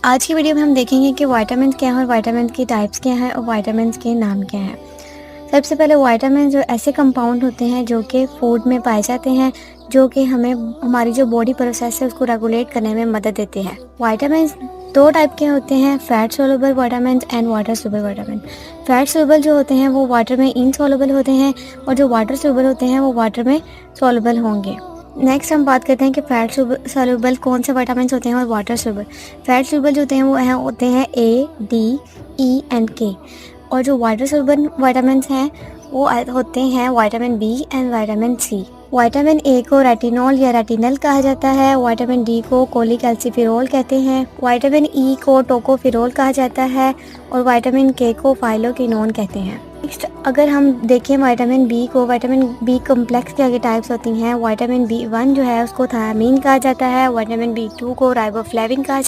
आज की वीडियो में हम देखेंगे कि विटामिन क्या है और विटामिन की टाइप्स क्या हैं और विटामिन के नाम क्या हैं। सबसे पहले विटामिन जो ऐसे कंपाउंड होते हैं जो कि फूड में पाए जाते हैं, जो कि हमें हमारी जो बॉडी प्रोसेस है उसको रेगुलेट करने में मदद देते हैं। विटामिन दो टाइप के होते हैं, fat soluble vitamin and water soluble vitamin. Fat soluble जो होते हैं वो वाटर में इनसॉल्युबल होते हैं और जो वाटर सोलुबल होते हैं वो वाटर में सॉल्युबल होंगे। नेक्स्ट हम बात करते हैं कि फैट सोलुबल कौन से विटामिन होते हैं और वाटर सोलुबल। फैट सोलुबल जो होते हैं वो होते हैं ए, डी, ई एंड के। और जो वाटर सोलुबल विटामिन हैं वो होते हैं vitamin B and vitamin C. Vitamin A को रेटिनॉल या रेटिनल कहा जाता है, विटामिन डी को कोलिकैल्सिफेरॉल कहते हैं, विटामिन ई को टोकोफेरॉल कहा जाता है और विटामिन के को फाइलोक्विनोन कहते हैं। नेक्स्ट अगर हम देखें विटामिन बी को, विटामिन बी कॉम्प्लेक्स की आगे टाइप्स होती हैं। विटामिन बी वन जो है उसको थायामीन कहा जाता है, विटामिन बी टू को राइबोफ्लेविन कहा